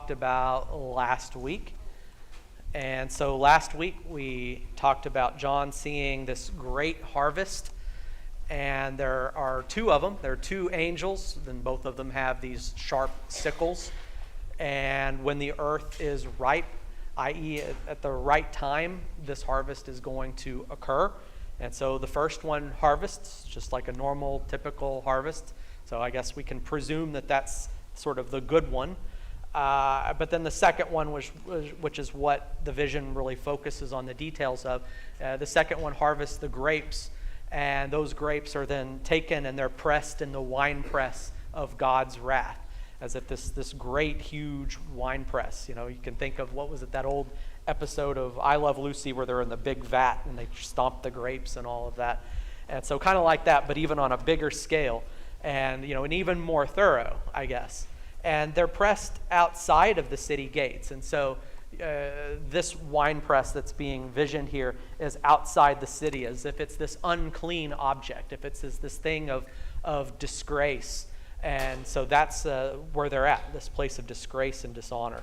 talked about last week. And so last week we talked about John seeing this great harvest, and there are two of them. There are two angels, and both of them have these sharp sickles. And when the earth is ripe, i.e. at the right time, this harvest is going to occur. And so the first one harvests, just like a normal, typical harvest. So I guess we can presume that that's sort of the good one. But then the second one, which is what the vision really focuses on the details of, the second one harvests the grapes, and those grapes are then taken and they're pressed in the winepress of God's wrath, as if this great, huge wine press. You know, you can think of, what was it, that old episode of I Love Lucy where they're in the big vat and they stomp the grapes and all of that. And so kind of like that, but even on a bigger scale, and, you know, and even more thorough, I guess. And they're pressed outside of the city gates. And so this wine press that's being visioned here is outside the city, as if it's this unclean object, if it's this thing of disgrace. And so that's where they're at, this place of disgrace and dishonor.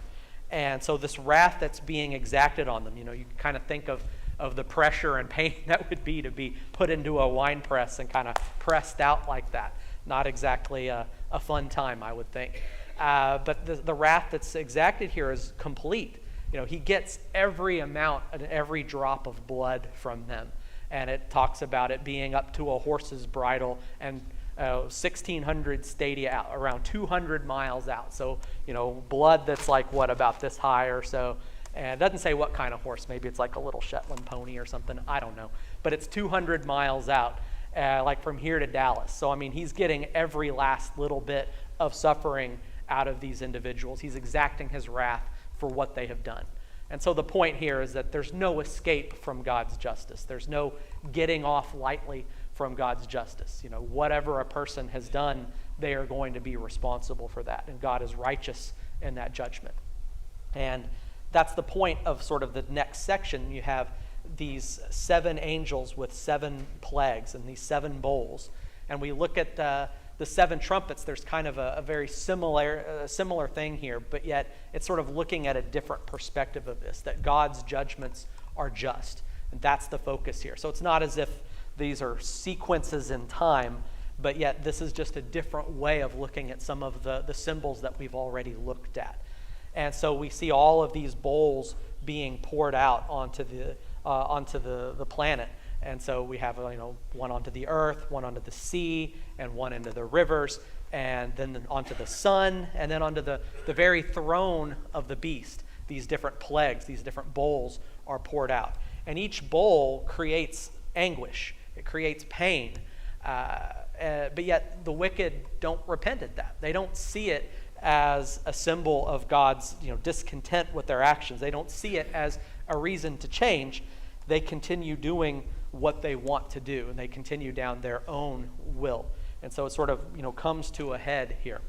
And so this wrath that's being exacted on them, you know, you can kind of think of the pressure and pain that would be to be put into a wine press and kind of pressed out like that. Not exactly a fun time, I would think. But the wrath that's exacted here is complete. You know, he gets every amount and every drop of blood from them. And it talks about it being up to a horse's bridle and 1,600 stadia out, around 200 miles out. So, you know, blood that's like, what, about this high or so. And it doesn't say what kind of horse. Maybe it's like a little Shetland pony or something. I don't know. But it's 200 miles out, like from here to Dallas. So, I mean, he's getting every last little bit of suffering out of these individuals. He's exacting his wrath for what they have done. And so the point here is that there's no escape from God's justice. There's no getting off lightly from God's justice. You know, whatever a person has done, they are going to be responsible for that. And God is righteous in that judgment. And that's the point of sort of the next section. You have these 7 angels with 7 plagues and these 7 bowls. And we look at the 7 trumpets. There's kind of a very similar thing here, but yet it's sort of looking at a different perspective of this, that God's judgments are just. And that's the focus here. So it's not as if these are sequences in time, but yet this is just a different way of looking at some of the symbols that we've already looked at. And so we see all of these bowls being poured out onto the planet. And so we have, you know, one onto the earth, one onto the sea, and one into the rivers, and then onto the sun, and then onto the very throne of the beast. These different plagues, these different bowls are poured out. And each bowl creates anguish. It creates pain. But yet the wicked don't repent at that. They don't see it as a symbol of God's, you know, discontent with their actions. They don't see it as a reason to change. They continue doing what they want to do, and they continue down their own will. And so it sort of, you know, comes to a head here.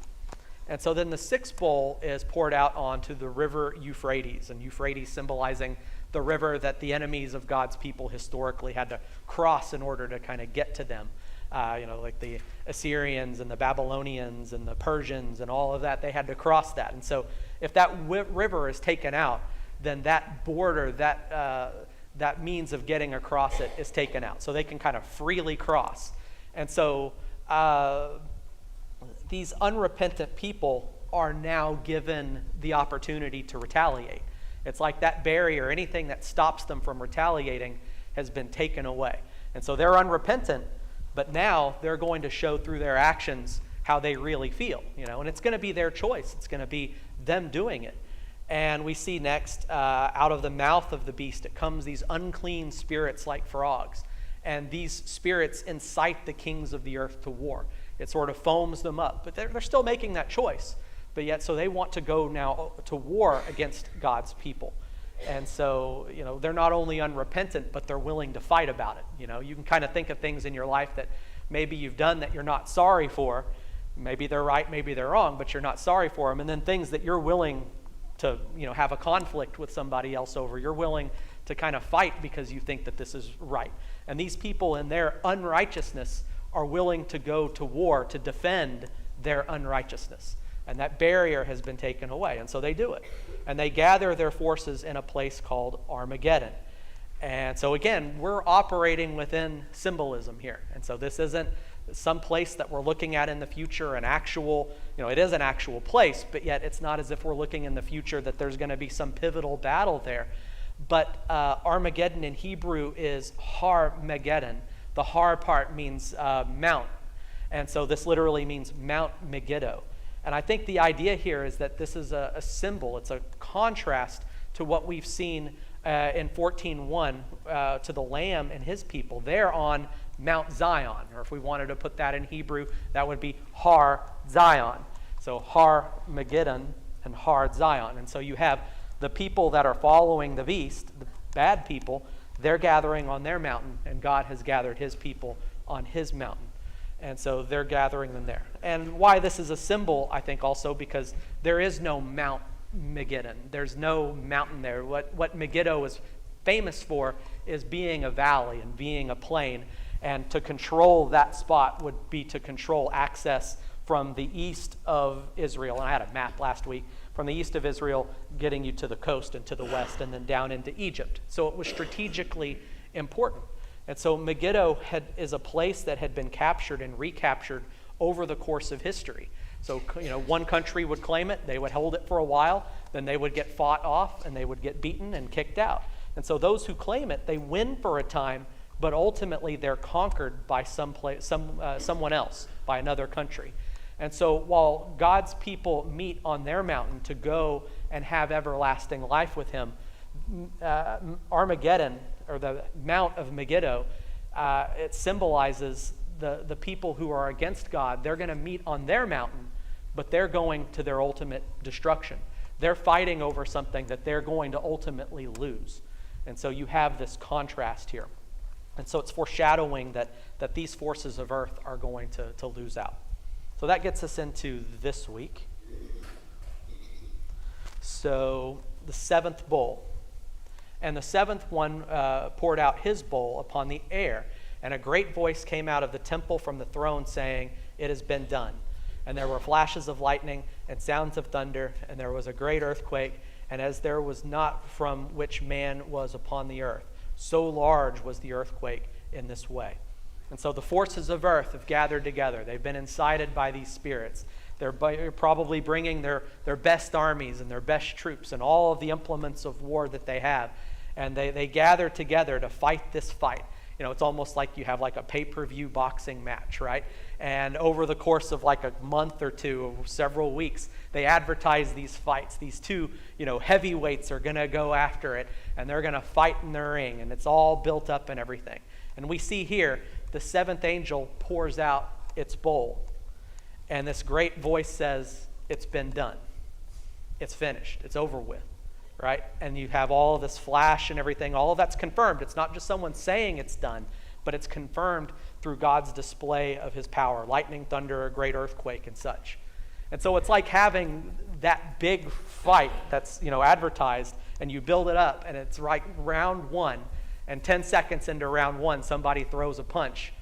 And so then the 6th bowl is poured out onto the river Euphrates, and Euphrates symbolizing the river that the enemies of God's people historically had to cross in order to kind of get to them. You know, like the Assyrians and the Babylonians and the Persians and all of that, they had to cross that. And so if that river is taken out, then that border, that means of getting across it is taken out. So they can kind of freely cross. And so these unrepentant people are now given the opportunity to retaliate. It's like that barrier, anything that stops them from retaliating has been taken away. And so they're unrepentant, but now they're going to show through their actions how they really feel, you know, and it's going to be their choice. It's going to be them doing it. And we see next, out of the mouth of the beast, it comes these unclean spirits like frogs. And these spirits incite the kings of the earth to war. It sort of foams them up. But they're still making that choice. But yet, so they want to go now to war against God's people. And so, you know, they're not only unrepentant, but they're willing to fight about it. You know, you can kind of think of things in your life that maybe you've done that you're not sorry for. Maybe they're right, maybe they're wrong, but you're not sorry for them. And then things that you're willing to, you know, have a conflict with somebody else over. You're willing to kind of fight because you think that this is right. And these people in their unrighteousness are willing to go to war to defend their unrighteousness. And that barrier has been taken away. And so they do it. And they gather their forces in a place called Armageddon. And so again, we're operating within symbolism here. And so this isn't some place that we're looking at in the future, an actual, it is an actual place, but yet it's not as if we're looking in the future that there's going to be some pivotal battle there. But Armageddon in Hebrew is Har-Megeddon. The Har part means mount. And so this literally means Mount Megiddo. And I think the idea here is that this is a symbol. It's a contrast to what we've seen in 14:1 to the Lamb and his people. They're on Mount Zion, or if we wanted to put that in Hebrew, that would be Har Zion. So Har Megiddon and Har Zion. And so you have the people that are following the beast, the bad people, they're gathering on their mountain, and God has gathered his people on his mountain. And so they're gathering them there. And why this is a symbol, I think also, because there is no Mount Megiddon. There's no mountain there. What Megiddo is famous for is being a valley and being a plain. And to control that spot would be to control access from the east of Israel. And I had a map last week. From the east of Israel, getting you to the coast and to the west, and then down into Egypt. So it was strategically important. And so Megiddo is a place that had been captured and recaptured over the course of history. So, one country would claim it, they would hold it for a while, then they would get fought off, and they would get beaten and kicked out. And so those who claim it, they win for a time, but ultimately they're conquered by someone else, by another country. And so while God's people meet on their mountain to go and have everlasting life with him, Armageddon, or the Mount of Megiddo, it symbolizes the people who are against God. They're going to meet on their mountain, but they're going to their ultimate destruction. They're fighting over something that they're going to ultimately lose. And so you have this contrast here. And so it's foreshadowing that these forces of earth are going to lose out. So that gets us into this week. So the seventh bowl. And the seventh one poured out his bowl upon the air. And a great voice came out of the temple from the throne saying, "It has been done." And there were flashes of lightning and sounds of thunder, and there was a great earthquake. And as there was not from which man was upon the earth, so large was the earthquake in this way. And so the forces of earth have gathered together. They've been incited by these spirits. They're probably bringing their best armies and their best troops and all of the implements of war that they have. And they gather together to fight this fight. It's almost like you have like a pay-per-view boxing match, right? And over the course of like a month or two, or several weeks, they advertise these fights. These two, heavyweights are going to go after it, and they're going to fight in the ring, and it's all built up and everything. And we see here, the seventh angel pours out its bowl. And this great voice says, "It's been done. It's finished. It's over with." Right? And you have all of this flash and everything. All of that's confirmed. It's not just someone saying it's done, but it's confirmed through God's display of his power. Lightning, thunder, a great earthquake, and such. And so it's like having that big fight that's, advertised, and you build it up, and it's like round one. And 10 seconds into round one, somebody throws a punch,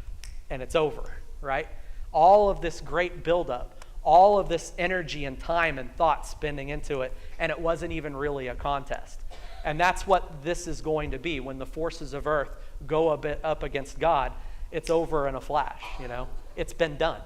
and it's over, right? All of this great buildup, all of this energy and time and thought spending into it, and it wasn't even really a contest. And that's what this is going to be. When the forces of earth go a bit up against God, it's over in a flash, It's been done.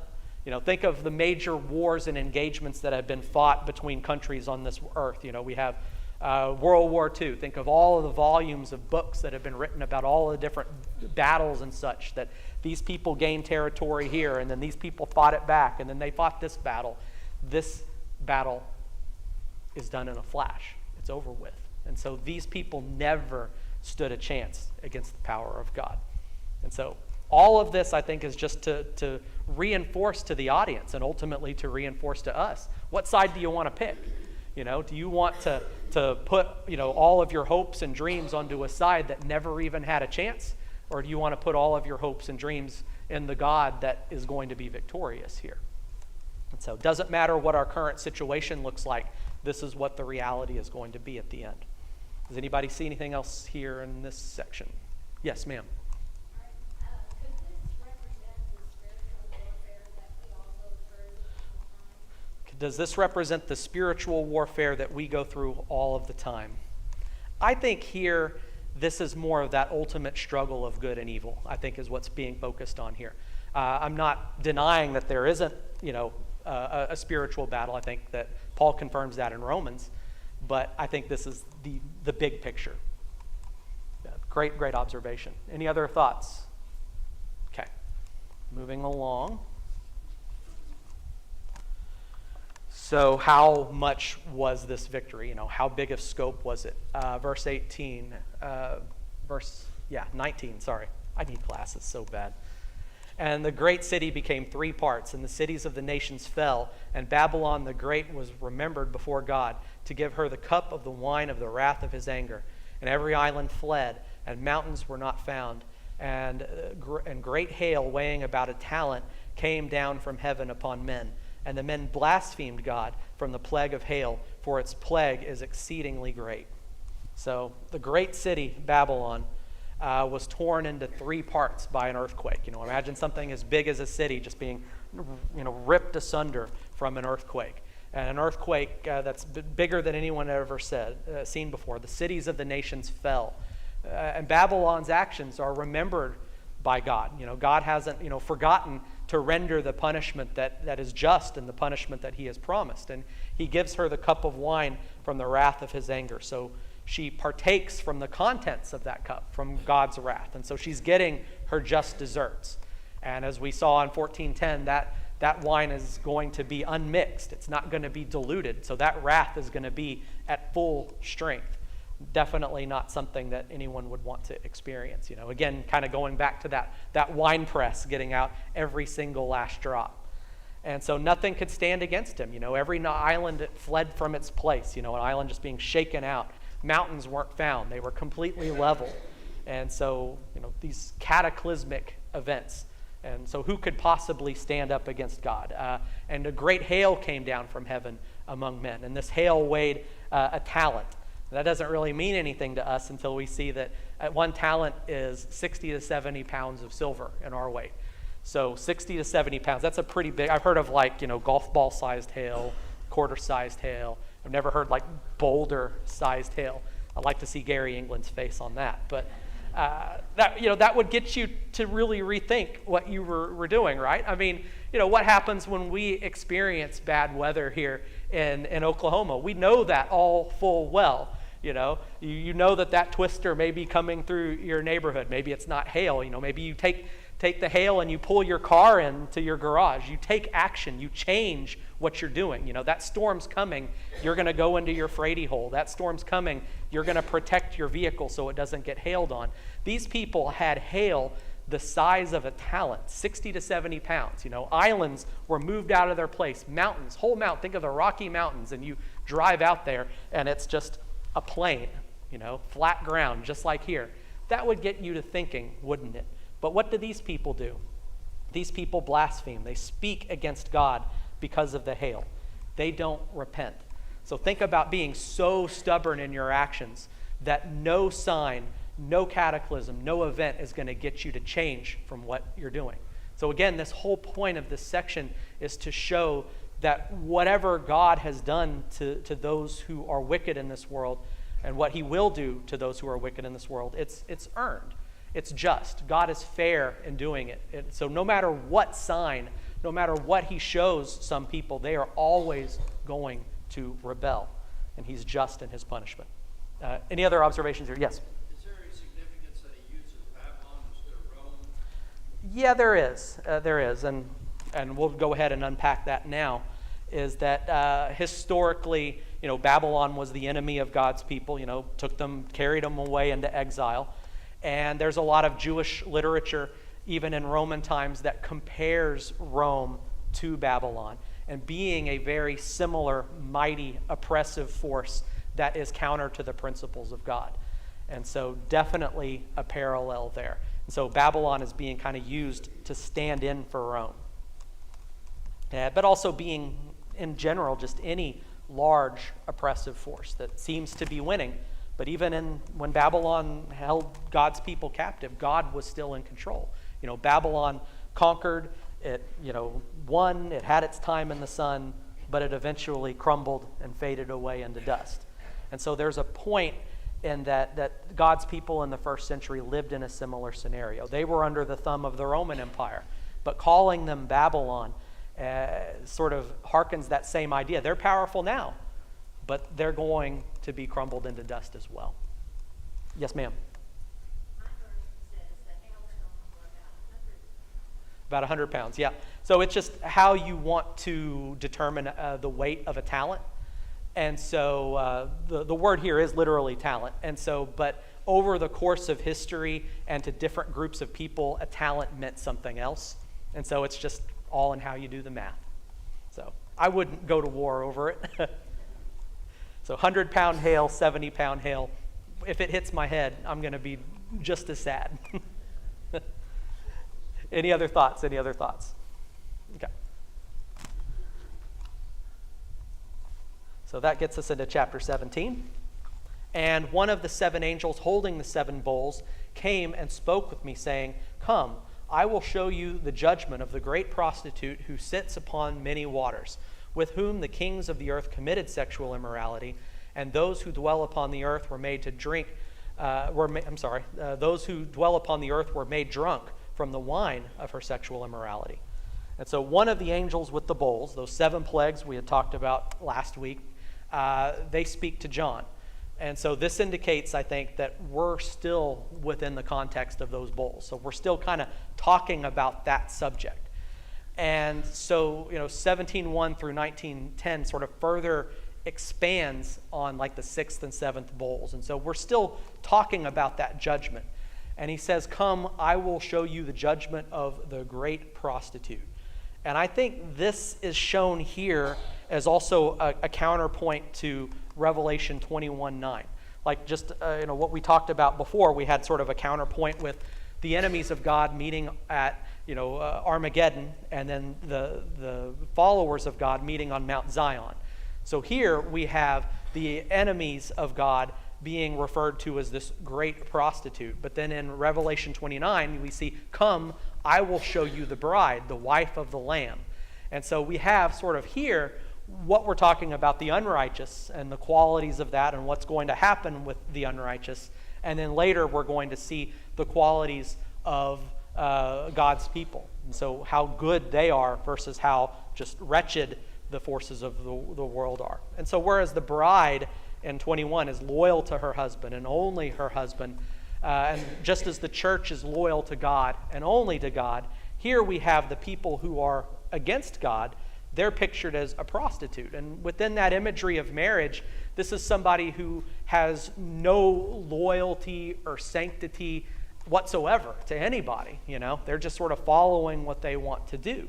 Think of the major wars and engagements that have been fought between countries on this earth. We have World War II. Think of all of the volumes of books that have been written about all the different battles and such, that these people gained territory here, and then these people fought it back, and then they fought this battle. This battle is done in a flash. It's over with. And so these people never stood a chance against the power of God. And so all of this, I think, is just to reinforce to the audience, and ultimately to reinforce to us. What side do you want to pick? Do you want to put, all of your hopes and dreams onto a side that never even had a chance? Or do you want to put all of your hopes and dreams in the God that is going to be victorious here? And so it doesn't matter what our current situation looks like. This is what the reality is going to be at the end. Does anybody see anything else here in this section? Yes, ma'am. Could this represent the spiritual warfare that we also heard? does this represent the spiritual warfare that we go through all of the time? I think here, this is more of that ultimate struggle of good and evil, I think is what's being focused on here. I'm not denying that there isn't, a spiritual battle. I think that Paul confirms that in Romans, but I think this is the big picture. Yeah, great observation. Any other thoughts? Okay, moving along. So how much was this victory? How big of scope was it? Verse 18, 19, sorry. I need glasses so bad. And the great city became 3 parts, and the cities of the nations fell, and Babylon the Great was remembered before God to give her the cup of the wine of the wrath of his anger. And every island fled, and mountains were not found. And great hail weighing about a talent came down from heaven upon men. And the men blasphemed God from the plague of hail, for its plague is exceedingly great. So the great city, Babylon, was torn into 3 parts by an earthquake. Imagine something as big as a city just being, ripped asunder from an earthquake. And an earthquake that's bigger than anyone had ever seen before. The cities of the nations fell. And Babylon's actions are remembered by God. God hasn't, forgotten to render the punishment that is just and the punishment that he has promised. And he gives her the cup of wine from the wrath of his anger. So she partakes from the contents of that cup, from God's wrath. And so she's getting her just desserts. And as we saw in 14:10, that wine is going to be unmixed. It's not going to be diluted. So that wrath is going to be at full strength. Definitely not something that anyone would want to experience. Again, kind of going back to that wine press, getting out every single last drop. And so nothing could stand against him. Every island fled from its place. An island just being shaken out. Mountains weren't found. They were completely level. And so, these cataclysmic events. And so who could possibly stand up against God? And a great hail came down from heaven among men. And this hail weighed a talent. That doesn't really mean anything to us until we see that 1 talent is 60 to 70 pounds of silver in our weight. So 60 to 70 pounds, that's a pretty big, I've heard of golf ball sized hail, quarter sized hail. I've never heard boulder sized hail. I'd like to see Gary England's face on that. But that would get you to really rethink what you were doing, right? I mean, what happens when we experience bad weather here in Oklahoma? We know that all full well. You know that twister may be coming through your neighborhood. Maybe it's not hail. Maybe you take the hail and you pull your car into your garage. You take action. You change what you're doing. That storm's coming. You're going to go into your freighty hole. That storm's coming. You're going to protect your vehicle so it doesn't get hailed on. These people had hail the size of a talent, 60 to 70 pounds. Islands were moved out of their place. Mountains, whole mountain. Think of the Rocky Mountains, and you drive out there, and it's just a plain, flat ground, just like here. That would get you to thinking, wouldn't it? But what do these people do? These people blaspheme. They speak against God because of the hail. They don't repent. So think about being so stubborn in your actions that no sign, no cataclysm, no event is going to get you to change from what you're doing. So again, this whole point of this section is to show that whatever God has done to those who are wicked in this world, and what he will do to those who are wicked in this world, it's earned. It's just. God is fair in doing it. So no matter what sign, no matter what he shows some people, they are always going to rebel. And he's just in his punishment. Any other observations here? Yes? Is there any significance that he uses Babylon instead of Rome? Yeah, there is. There is. And we'll go ahead and unpack that now. Is that historically, Babylon was the enemy of God's people, carried them away into exile. And there's a lot of Jewish literature, even in Roman times, that compares Rome to Babylon and being a very similar, mighty, oppressive force that is counter to the principles of God. And so definitely a parallel there. And so Babylon is being kind of used to stand in for Rome. But also being, in general, just any large oppressive force that seems to be winning. But even when Babylon held God's people captive, God was still in control. Babylon conquered, it won, it had its time in the sun, but it eventually crumbled and faded away into dust. And so there's a point in that God's people in the first century lived in a similar scenario. They were under the thumb of the Roman Empire, but calling them Babylon sort of harkens that same idea. They're powerful now, but they're going to be crumbled into dust as well. Yes, ma'am. My version says the hailstones were About about 100. 100 pounds, yeah. So it's just how you want to determine the weight of a talent. And so the word here is literally talent. And so, but over the course of history and to different groups of people, a talent meant something else. And so it's just all in how you do the math. So I wouldn't go to war over it. So 100-pound hail, 70-pound hail. If it hits my head, I'm going to be just as sad. Any other thoughts? Any other thoughts? Okay. So that gets us into chapter 17. And one of the 7 angels holding the 7 bowls came and spoke with me, saying, "Come, I will show you the judgment of the great prostitute who sits upon many waters, with whom the kings of the earth committed sexual immorality, and those who dwell upon the earth were made to drink. Those who dwell upon the earth were made drunk from the wine of her sexual immorality." And so one of the angels with the bowls, those 7 plagues we had talked about last week, they speak to John. And so this indicates, I think, that we're still within the context of those bowls. So we're still kind of talking about that subject. And so, 17:1 through 19:10 sort of further expands on like the 6th and 7th bowls. And so we're still talking about that judgment. And he says, "Come, I will show you the judgment of the great prostitute." And I think this is shown here as also a counterpoint to Revelation 21:9. Like just what we talked about before, we had sort of a counterpoint with the enemies of God meeting at Armageddon, and then the followers of God meeting on Mount Zion. So here we have the enemies of God being referred to as this great prostitute. But then in Revelation 29, we see, "Come, I will show you the bride, the wife of the Lamb." And so we have sort of here what we're talking about, the unrighteous and the qualities of that and what's going to happen with the unrighteous. And then later we're going to see the qualities of God's people. And so how good they are versus how just wretched the forces of the world are. And so whereas the bride in 21 is loyal to her husband and only her husband, and just as the church is loyal to God and only to God, here we have the people who are against God. They're pictured as a prostitute. And within that imagery of marriage, this is somebody who has no loyalty or sanctity whatsoever to anybody. They're just sort of following what they want to do.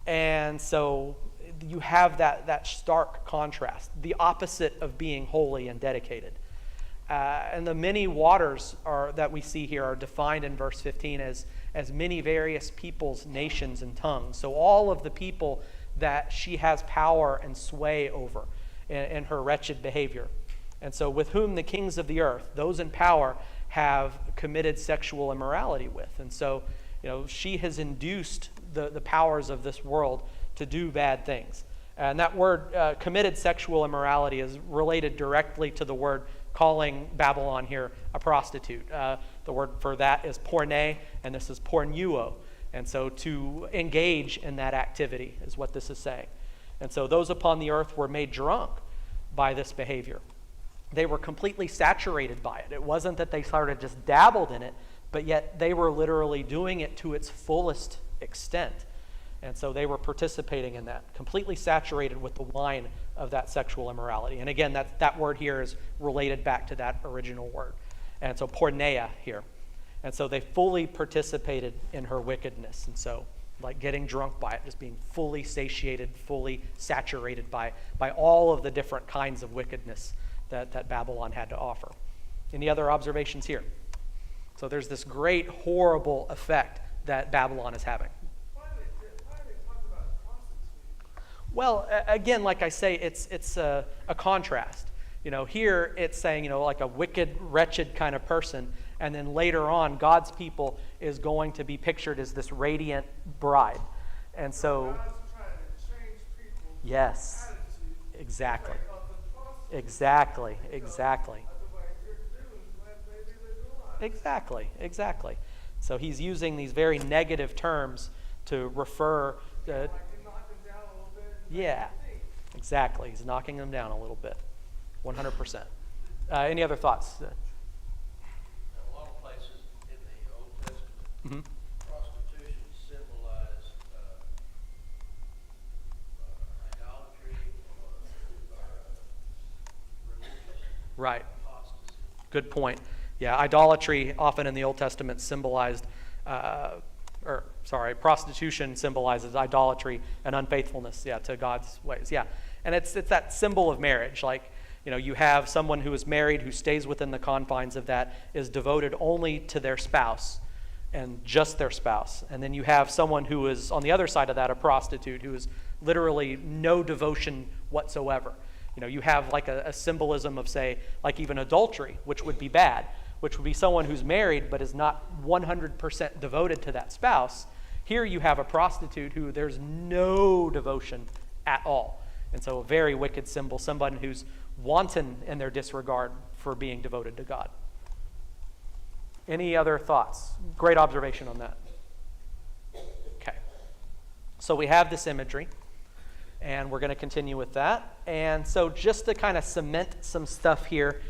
And so you have that stark contrast, the opposite of being holy and dedicated. And the many waters that we see here are defined in verse 15 as many various peoples, nations, and tongues. So all of the people that she has power and sway over in her wretched behavior. And so with whom the kings of the earth, those in power, have committed sexual immorality with. And so, she has induced the powers of this world to do bad things. And that word, committed sexual immorality, is related directly to the word calling Babylon here a prostitute. The word for that is porne, and this is pornuo. And so to engage in that activity is what this is saying. And so those upon the earth were made drunk by this behavior. They were completely saturated by it. It wasn't that they sort of just dabbled in it, but yet they were literally doing it to its fullest extent. And so they were participating in that, completely saturated with the wine of that sexual immorality. And again, that word here is related back to that original word. And so porneia here. And so they fully participated in her wickedness. And so like getting drunk by it, just being fully satiated, fully saturated by all of the different kinds of wickedness that Babylon had to offer. Any other observations here? So there's this great, horrible effect that Babylon is having. Why do they talk about prostitute? Well, again, like I say, it's a contrast. Here it's saying, like a wicked, wretched kind of person. And then later on, God's people is going to be pictured as this radiant bride. And so, God's trying to change people Yes. attitude. Exactly. Like of the prostitute. Exactly. You know, Exactly. otherwise you're doing what maybe they realize. Exactly. Exactly. So he's using these very negative terms to refer. Like you knock them down a little bit and make Yeah. them think. Exactly. He's knocking them down a little bit. 100%. Any other thoughts? In a lot of places in the Old Testament, Mhm. prostitution symbolized idolatry or religious Right. apostasy. Good point. Yeah, idolatry often in the Old Testament symbolized, prostitution symbolizes idolatry and unfaithfulness, to God's ways. Yeah, and it's that symbol of marriage. Like, you have someone who is married who stays within the confines of that, is devoted only to their spouse and just their spouse. And then you have someone who is on the other side of that, a prostitute, who is literally no devotion whatsoever. You have like a symbolism of, say, like even adultery, which would be bad, which would be someone who's married but is not 100% devoted to that spouse. Here you have a prostitute who there's no devotion at all. And so a very wicked symbol, someone who's wanton in their disregard for being devoted to God. Any other thoughts? Great observation on that. Okay. So we have this imagery, and we're going to continue with that. And so just to kind of cement some stuff here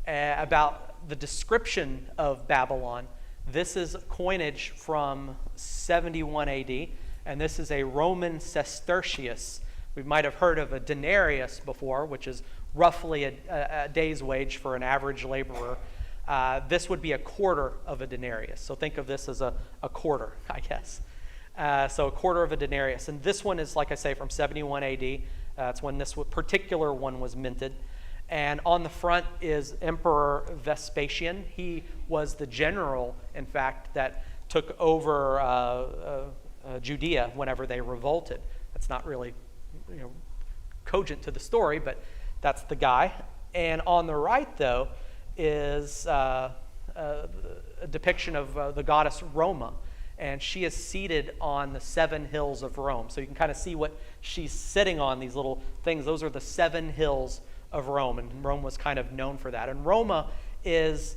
about the description of Babylon, this is coinage from 71 AD, and this is a Roman sestertius. We might have heard of a denarius before, which is roughly a day's wage for an average laborer. This would be a quarter of a denarius. So think of this as a quarter, I guess. So a quarter of a denarius. And this one is, like I say, from 71 AD. That's when this particular one was minted. And on the front is Emperor Vespasian. He was the general, in fact, that took over Judea whenever they revolted. That's not really cogent to the story, but that's the guy. And on the right, though, is a depiction of the goddess Roma. And she is seated on the 7 hills of Rome. So you can kind of see what she's sitting on, these little things. Those are the 7 hills of Rome, and Rome was kind of known for that. And Roma is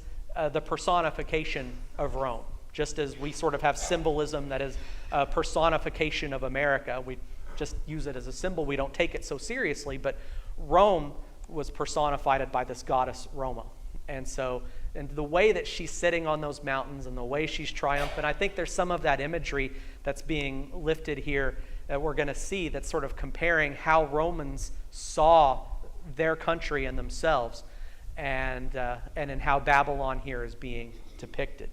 the personification of Rome. Just as we sort of have symbolism that is a personification of America, we just use it as a symbol. We don't take it so seriously, but Rome was personified by this goddess Roma. And so, and the way that she's sitting on those mountains and the way she's triumphant, I think there's some of that imagery that's being lifted here that we're going to see, that's sort of comparing how Romans saw their country and themselves, and in how Babylon here is being depicted.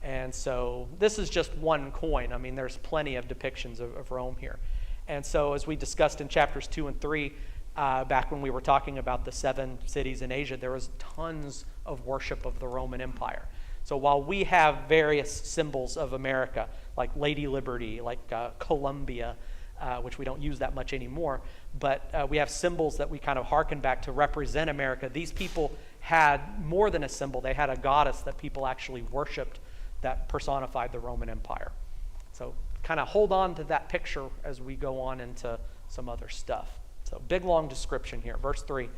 And so this is just one coin. I mean, there's plenty of depictions of Rome here. And so as we discussed in chapters 2 and 3, back when we were talking about the 7 cities in Asia, there was tons of worship of the Roman Empire. So while we have various symbols of America, like Lady Liberty, like Columbia, which we don't use that much anymore, but we have symbols that we kind of hearken back to represent America. These people had more than a symbol. They had a goddess that people actually worshipped that personified the Roman Empire. So kind of hold on to that picture as we go on into some other stuff. So big, long description here. Verse 3,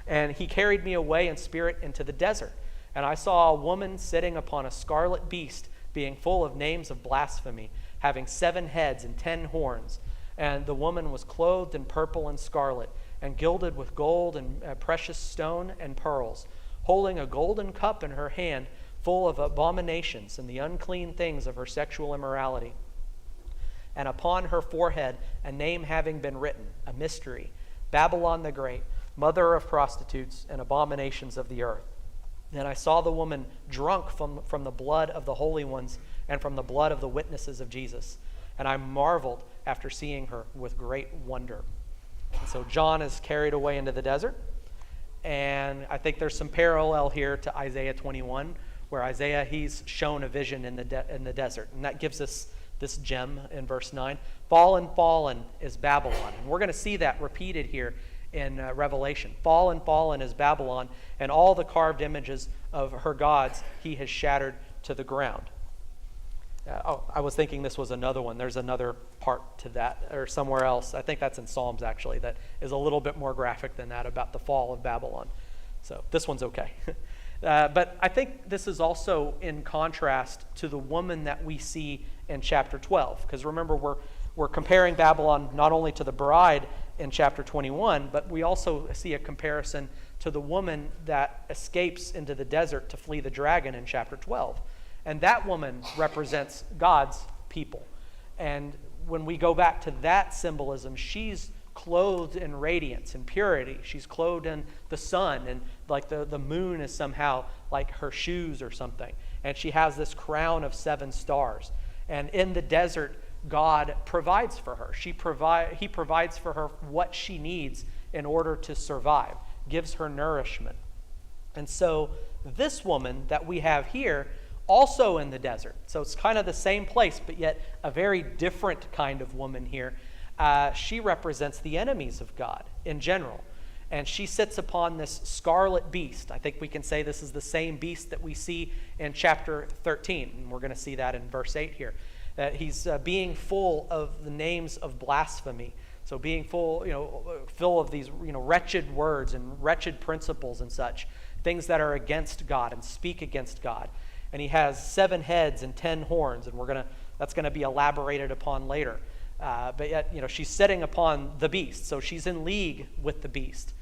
and he carried me away in spirit into the desert, and I saw a woman sitting upon a scarlet beast, being full of names of blasphemy, having 7 heads and 10 horns. And the woman was clothed in purple and scarlet, and gilded with gold and precious stone and pearls, holding a golden cup in her hand, full of abominations and the unclean things of her sexual immorality. And upon her forehead a name having been written, a mystery, Babylon the Great, mother of prostitutes and abominations of the earth. Then I saw the woman drunk from the blood of the holy ones and from the blood of the witnesses of Jesus. And I marveled after seeing her with great wonder. And so John is carried away into the desert. And I think there's some parallel here to Isaiah 21, where Isaiah, he's shown a vision in the desert. And that gives us this gem in verse 9. Fallen, fallen is Babylon. And we're going to see that repeated here in Revelation. Fallen, fallen is Babylon, and all the carved images of her gods he has shattered to the ground. I was thinking this was another one. There's another part to that, or somewhere else. I think that's in Psalms, actually, that is a little bit more graphic than that about the fall of Babylon. So this one's okay. But I think this is also in contrast to the woman that we see in chapter 12. Because remember, we're comparing Babylon not only to the bride in chapter 21, but we also see a comparison to the woman that escapes into the desert to flee the dragon in chapter 12. And that woman represents God's people. And when we go back to that symbolism, she's clothed in radiance and purity. She's clothed in the sun, and like the moon is somehow like her shoes or something. And she has this crown of 7 stars. And in the desert, God provides for her. He provides for her what she needs in order to survive, gives her nourishment. And so this woman that we have here, also in the desert. So it's kind of the same place, but yet a very different kind of woman here. She represents the enemies of God in general. And she sits upon this scarlet beast. I think we can say this is the same beast that we see in chapter 13. And we're going to see that in verse 8 here. That he's being full of the names of blasphemy. So being full of these wretched words and wretched principles and such. Things that are against God and speak against God. And he has 7 heads and 10 horns, and that's going to be elaborated upon later. But yet, she's sitting upon the beast, so she's in league with the beast.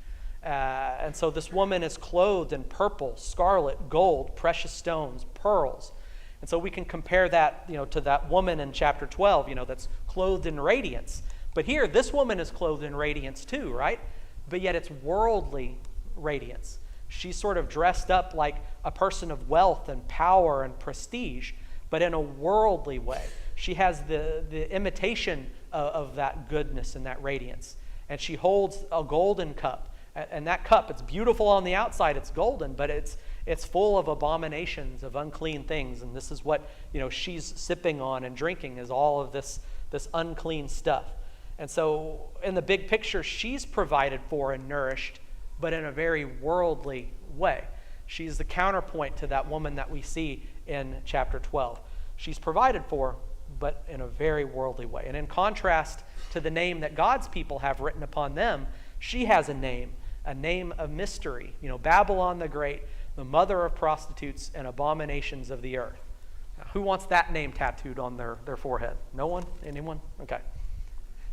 And so this woman is clothed in purple, scarlet, gold, precious stones, pearls. And so we can compare that, to that woman in chapter 12, that's clothed in radiance. But here, this woman is clothed in radiance too, right? But yet it's worldly radiance. She's sort of dressed up like a person of wealth and power and prestige, but in a worldly way. She has the imitation of that goodness and that radiance. And she holds a golden cup. And that cup, it's beautiful on the outside, it's golden, but it's full of abominations, of unclean things. And this is what she's sipping on and drinking, is all of this unclean stuff. And so in the big picture, she's provided for and nourished, but in a very worldly way. She's the counterpoint to that woman that we see in chapter 12. She's provided for, but in a very worldly way. And in contrast to the name that God's people have written upon them, she has a name of mystery. Babylon the Great, the mother of prostitutes and abominations of the earth. Now, who wants that name tattooed on their forehead? No one? Anyone? Okay.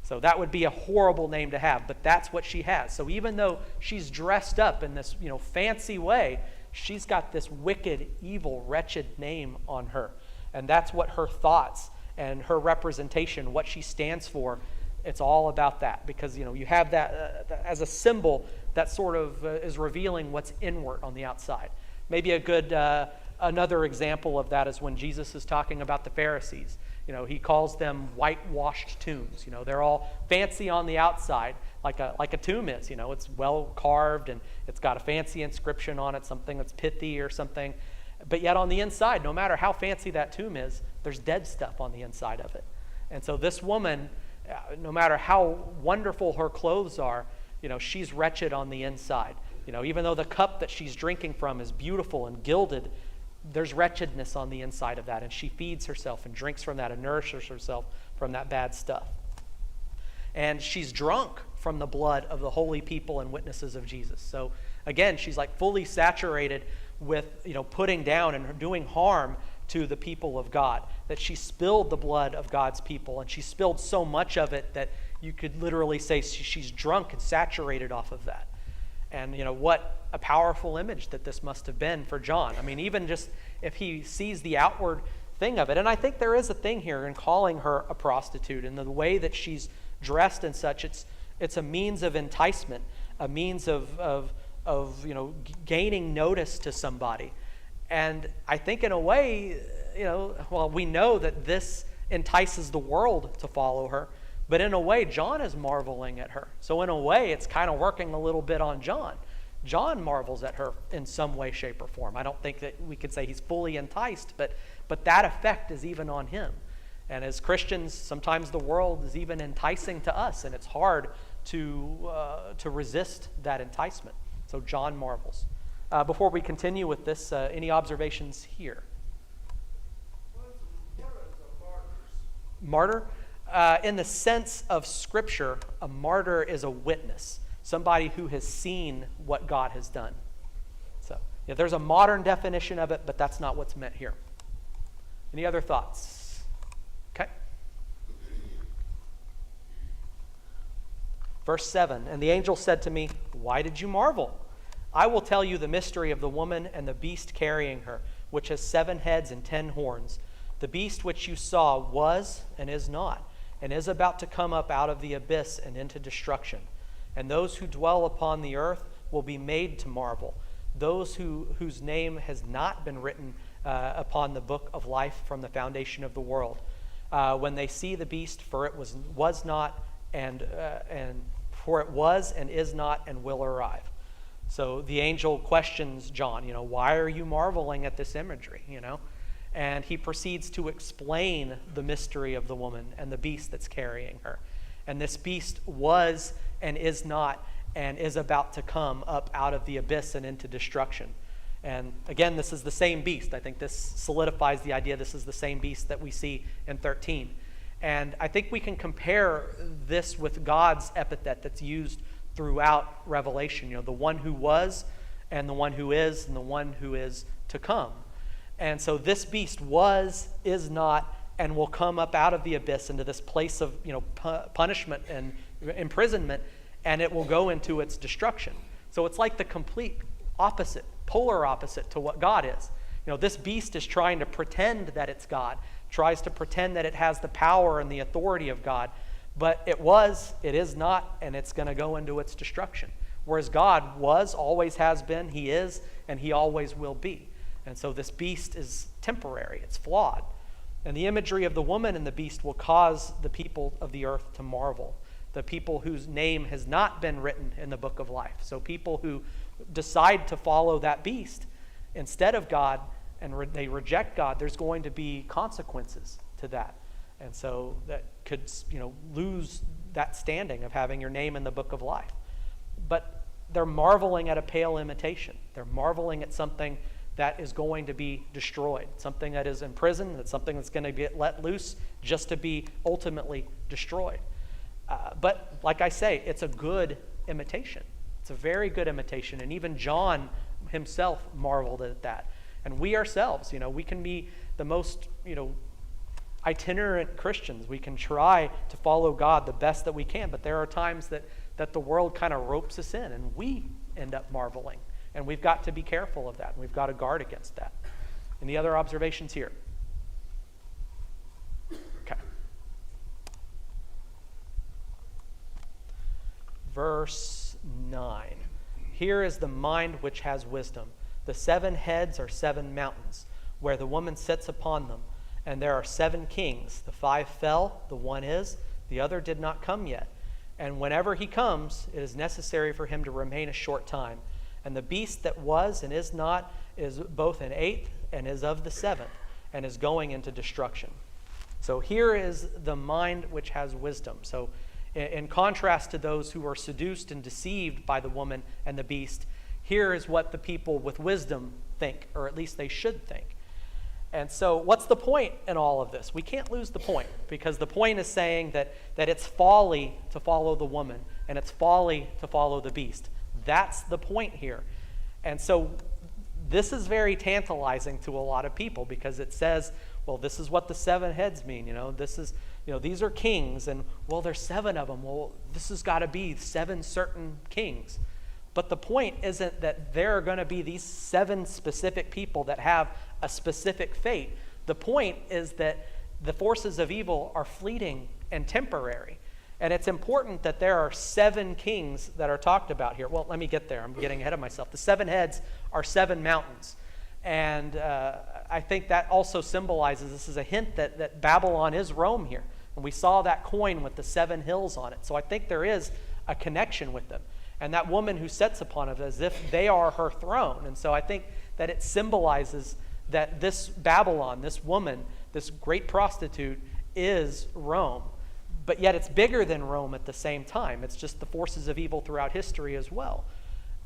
So that would be a horrible name to have, but that's what she has. So even though she's dressed up in this, fancy way, she's got this wicked, evil, wretched name on her. And that's what her thoughts and her representation, what she stands for, it's all about that. Because, you have that as a symbol that sort of is revealing what's inward on the outside. Maybe a good, another example of that is when Jesus is talking about the Pharisees. He calls them whitewashed tombs. They're all fancy on the outside, like a tomb is. It's well carved and it's got a fancy inscription on it, something that's pithy or something. But yet on the inside, no matter how fancy that tomb is, there's dead stuff on the inside of it. And so this woman, no matter how wonderful her clothes are, she's wretched on the inside. Even though the cup that she's drinking from is beautiful and gilded, there's wretchedness on the inside of that, and she feeds herself and drinks from that and nourishes herself from that bad stuff. And she's drunk from the blood of the holy people and witnesses of Jesus. So again, she's like fully saturated with putting down and doing harm to the people of God, that she spilled the blood of God's people, and she spilled so much of it that you could literally say she's drunk and saturated off of that. And what a powerful image that this must have been for John. I mean, even just if he sees the outward thing of it. And I think there is a thing here in calling her a prostitute, and the way that she's dressed and such. It's a means of enticement, a means of gaining notice to somebody. And I think in a way, we know that this entices the world to follow her. But in a way, John is marveling at her. So in a way, it's kind of working a little bit on John. John marvels at her in some way, shape, or form. I don't think that we could say he's fully enticed, but that effect is even on him. And as Christians, sometimes the world is even enticing to us, and it's hard to resist that enticement. So John marvels. Before we continue with this, any observations here? What is the Martyr, in the sense of Scripture, a martyr is a witness, somebody who has seen what God has done. So, yeah, there's a modern definition of it, but that's not what's meant here. Any other thoughts? Okay. Verse 7, and the angel said to me, why did you marvel? I will tell you the mystery of the woman and the beast carrying her, which has 7 heads and 10 horns. The beast which you saw was and is not, and is about to come up out of the abyss and into destruction. And those who dwell upon the earth will be made to marvel, those whose name has not been written upon the book of life from the foundation of the world. When they see the beast, for it was not, and for it was and is not and will arrive. So the angel questions John, why are you marveling at this imagery, And he proceeds to explain the mystery of the woman and the beast that's carrying her. And this beast was and is not and is about to come up out of the abyss and into destruction. And again, this is the same beast. I think this solidifies the idea this is the same beast that we see in 13. And I think we can compare this with God's epithet that's used throughout Revelation, the one who was and the one who is and the one who is to come. And so this beast was, is not, and will come up out of the abyss into this place of punishment and imprisonment, and it will go into its destruction. So it's like the complete opposite, polar opposite to what God is. This beast is trying to pretend that it's God, tries to pretend that it has the power and the authority of God, but it was, it is not, and it's going to go into its destruction. Whereas God was, always has been, he is, and he always will be. And so this beast is temporary, it's flawed. And the imagery of the woman and the beast will cause the people of the earth to marvel. The people whose name has not been written in the book of life. So people who decide to follow that beast instead of God, and they reject God, there's going to be consequences to that. And so that could, lose that standing of having your name in the book of life. But they're marveling at a pale imitation. They're marveling at something that is going to be destroyed, something that is in prison, that's something that's going to get let loose just to be ultimately destroyed. But like I say, it's a good imitation. It's a very good imitation. And even John himself marveled at that. And we ourselves, we can be the most, itinerant Christians. We can try to follow God the best that we can, but there are times that the world kind of ropes us in and we end up marveling. And we've got to be careful of that. And we've got to guard against that. Any other observations here? Okay. Verse 9. Here is the mind which has wisdom. The 7 heads are 7 mountains, where the woman sits upon them. And there are 7 kings. The 5 fell, the one is, the other did not come yet. And whenever he comes, it is necessary for him to remain a short time. And the beast that was and is not is both an 8th and is of the 7th, and is going into destruction. So here is the mind which has wisdom. So in contrast to those who are seduced and deceived by the woman and the beast, here is what the people with wisdom think, or at least they should think. And so what's the point in all of this? We can't lose the point, because the point is saying that it's folly to follow the woman and it's folly to follow the beast. That's the point here. And so this is very tantalizing to a lot of people, because it says, well, this is what the 7 heads mean. This is, these are kings, and well, there's 7 of them. Well, this has got to be 7 certain kings. But the point isn't that there are going to be these 7 specific people that have a specific fate. The point is that the forces of evil are fleeting and temporary. And it's important that there are 7 kings that are talked about here. Well, let me get there. I'm getting ahead of myself. The 7 heads are 7 mountains. And I think that also symbolizes, this is a hint that Babylon is Rome here. And we saw that coin with the 7 hills on it. So I think there is a connection with them. And that woman who sits upon it as if they are her throne. And so I think that it symbolizes that this Babylon, this woman, this great prostitute, is Rome. But yet it's bigger than Rome at the same time. It's just the forces of evil throughout history as well.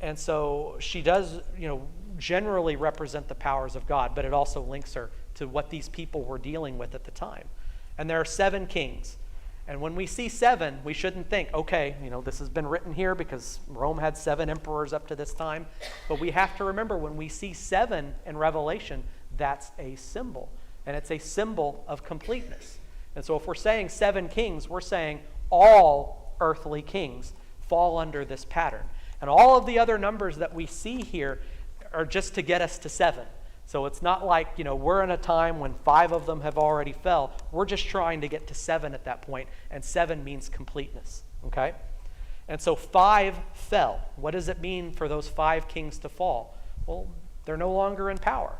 And so she does, generally represent the powers of God, but it also links her to what these people were dealing with at the time. And there are 7 kings. And when we see 7, we shouldn't think, okay, this has been written here because Rome had 7 emperors up to this time. But we have to remember when we see 7 in Revelation, that's a symbol. And it's a symbol of completeness. And so if we're saying 7 kings, we're saying all earthly kings fall under this pattern. And all of the other numbers that we see here are just to get us to 7. So it's not like, we're in a time when 5 of them have already fell. We're just trying to get to 7 at that point, and 7 means completeness, okay? And so 5 fell. What does it mean for those 5 kings to fall? Well, they're no longer in power.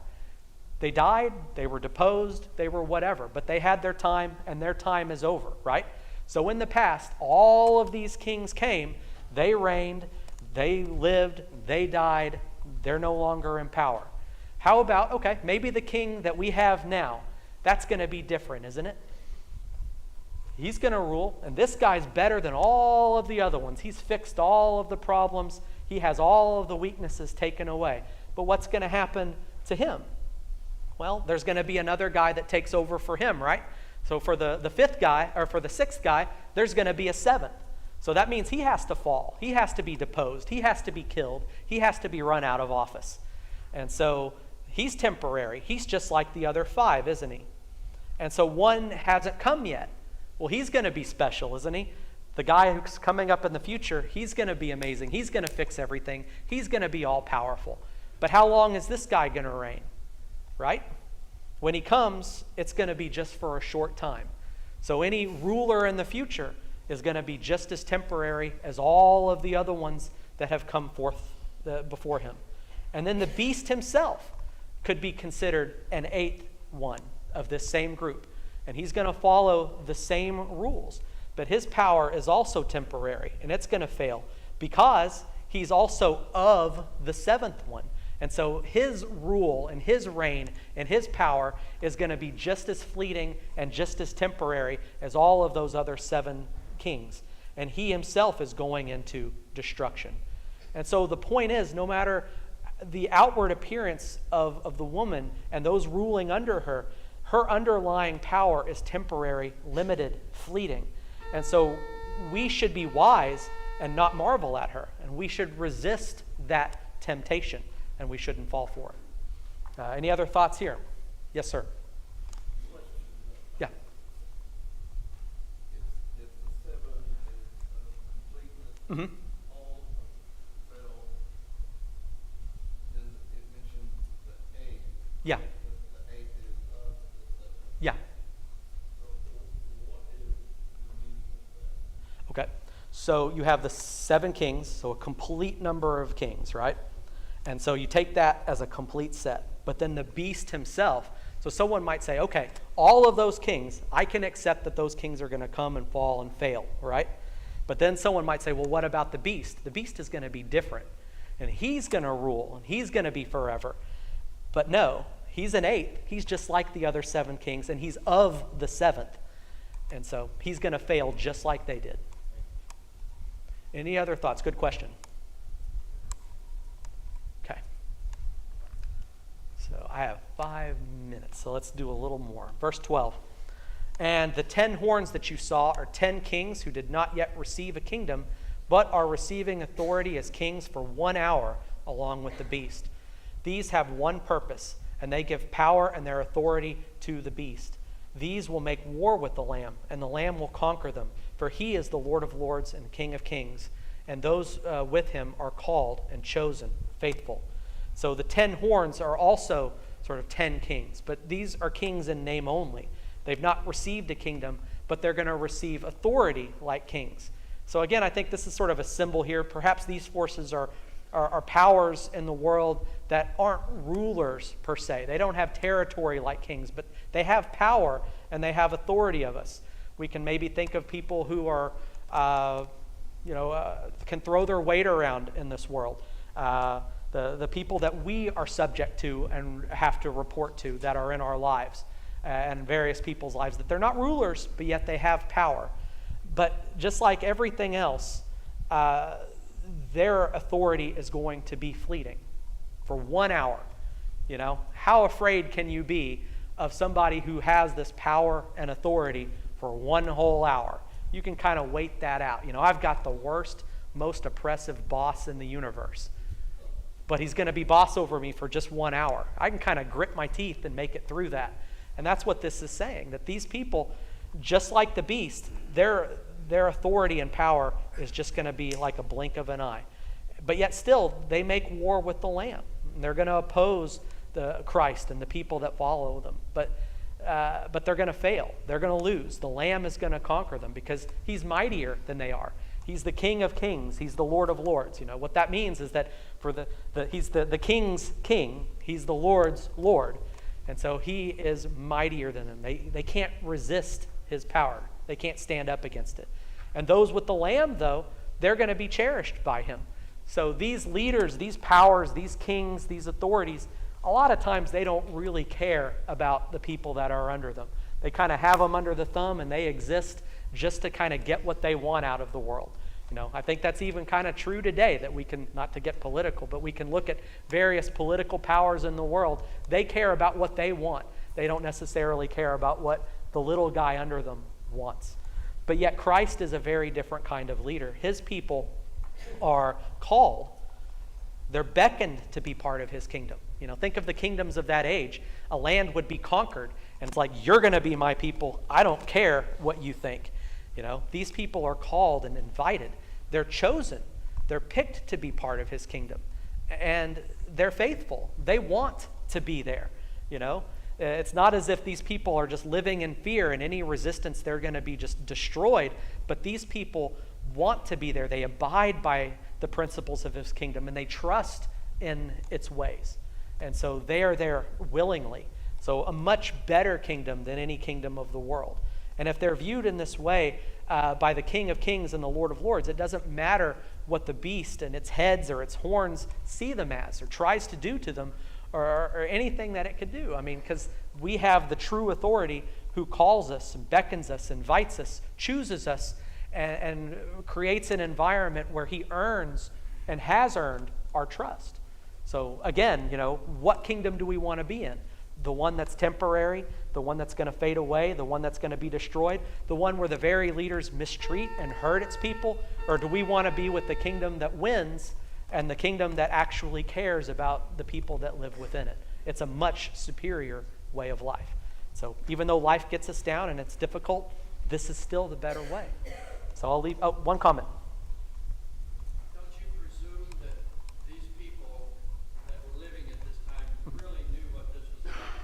They died, they were deposed, they were whatever, but they had their time, and their time is over, right? So in the past, all of these kings came, they reigned, they lived, they died, they're no longer in power. How about, okay, maybe the king that we have now, that's going to be different, isn't it? He's going to rule, and this guy's better than all of the other ones. He's fixed all of the problems. He has all of the weaknesses taken away. But what's going to happen to him? Well, there's going to be another guy that takes over for him, right? So for the 5th guy, or for the 6th guy, there's going to be a 7th. So that means he has to fall. He has to be deposed. He has to be killed. He has to be run out of office. And so he's temporary. He's just like the other 5, isn't he? And so one hasn't come yet. Well, he's going to be special, isn't he? The guy who's coming up in the future, he's going to be amazing. He's going to fix everything. He's going to be all powerful. But how long is this guy going to reign? Right? When he comes, it's going to be just for a short time. So any ruler in the future is going to be just as temporary as all of the other ones that have come forth before him. And then the beast himself could be considered an 8th one of this same group. And he's going to follow the same rules. But his power is also temporary, and it's going to fail because he's also of the 7th one. And so his rule and his reign and his power is going to be just as fleeting and just as temporary as all of those other 7 kings. And he himself is going into destruction. And so the point is, no matter the outward appearance of the woman and those ruling under her, her underlying power is temporary, limited, fleeting. And so we should be wise and not marvel at her. And we should resist that temptation. And we shouldn't fall for it. Any other thoughts here? Yes, sir. Yeah. If the 7 is completeness, Mm-hmm. all fell, then it mentions the 8. Yeah. The 8 is of the 7. Yeah. So what is the meaning of that? Okay. So you have the 7 kings, so a complete number of kings, right? And so you take that as a complete set. But then the beast himself, so someone might say, okay, all of those kings, I can accept that those kings are going to come and fall and fail, right? But then someone might say, well, what about the beast? The beast is going to be different. And he's going to rule, and he's going to be forever. But no, he's an 8th. He's just like the other 7 kings, and he's of the 7th. And so he's going to fail just like they did. Any other thoughts? Good question. Okay. So I have 5 minutes, so let's do a little more. Verse 12. And the 10 horns that you saw are 10 kings who did not yet receive a kingdom, but are receiving authority as kings for 1 hour along with the beast. These have one purpose, and they give power and their authority to the beast. These will make war with the Lamb, and the Lamb will conquer them, for he is the Lord of lords and King of kings, and those with him are called and chosen, faithful. So the 10 horns are also sort of 10 kings, but these are kings in name only. They've not received a kingdom, but they're going to receive authority like kings. So again, I think this is sort of a symbol here. Perhaps these forces are powers in the world that aren't rulers per se. They don't have territory like kings, but they have power and they have authority of us. We can maybe think of people who are, can throw their weight around in this world. The people that we are subject to and have to report to that are in our lives and various people's lives, that they're not rulers, but yet they have power. But just like everything else, their authority is going to be fleeting for 1 hour. You know, how afraid can you be of somebody who has this power and authority for one whole hour. You can kind of wait that out. I've got the worst, most oppressive boss in the universe, but he's going to be boss over me for just 1 hour. I can kind of grit my teeth and make it through that. And that's what this is saying, that these people, just like the beast, their authority and power is just going to be like a blink of an eye. But yet still, they make war with the Lamb. They're going to oppose the Christ and the people that follow them. But they're going to fail. They're going to lose. The Lamb is going to conquer them because he's mightier than they are. He's the King of kings. He's the Lord of lords. What that means is that for he's the king's king. He's the Lord's Lord. And so he is mightier than them. They can't resist his power. They can't stand up against it. And those with the Lamb, though, they're going to be cherished by him. So these leaders, these powers, these kings, these authorities, a lot of times they don't really care about the people that are under them. They kind of have them under the thumb, and they exist just to kind of get what they want out of the world. I think that's even kind of true today, that we can, not to get political, but we can look at various political powers in the world. They care about what they want. They don't necessarily care about what the little guy under them wants. But yet Christ is a very different kind of leader. His people are called. They're beckoned to be part of his kingdom. Think of the kingdoms of that age. A land would be conquered, and it's like, you're going to be my people. I don't care what you think. These people are called and invited. They're chosen. They're picked to be part of his kingdom. And they're faithful. They want to be there. It's not as if these people are just living in fear, and any resistance, they're going to be just destroyed. But these people want to be there. They abide by the principles of his kingdom, and they trust in its ways. And so they are there willingly. So a much better kingdom than any kingdom of the world. And if they're viewed in this way by the King of Kings and the Lord of Lords, it doesn't matter what the beast and its heads or its horns see them as or tries to do to them or anything that it could do. Because we have the true authority who calls us and beckons us, invites us, chooses us, and creates an environment where he earns and has earned our trust. So again, what kingdom do we want to be in? The one that's temporary, the one that's going to fade away, the one that's going to be destroyed, the one where the very leaders mistreat and hurt its people? Or do we want to be with the kingdom that wins and the kingdom that actually cares about the people that live within it? It's a much superior way of life. So even though life gets us down and it's difficult, this is still the better way. So I'll leave one comment. Don't you presume that these people that were living at this time really knew what this was about?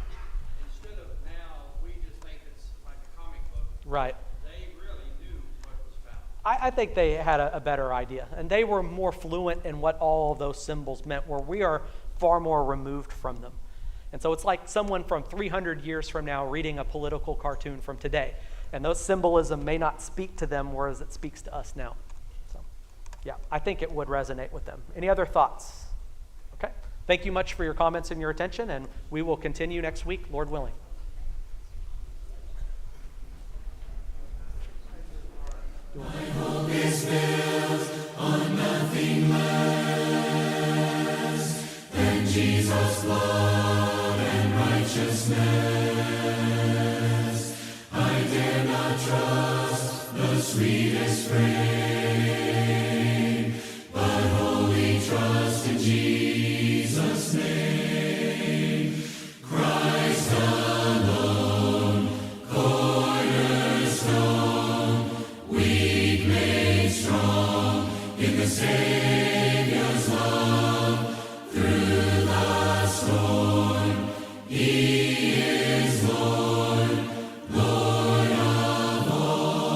Instead of now, we just think it's like a comic book. Right. They really knew what it was about. I think they had a better idea, and they were more fluent in what all of those symbols meant, where we are far more removed from them. And so it's like someone from 300 years from now reading a political cartoon from today. And those symbolism may not speak to them, whereas it speaks to us now. So, yeah, I think it would resonate with them. Any other thoughts? Okay. Thank you much for your comments and your attention, and we will continue next week, Lord willing. My hope is built on nothing less than Jesus' blood and righteousness. I dare not trust the sweetest frame, but wholly trust in Jesus.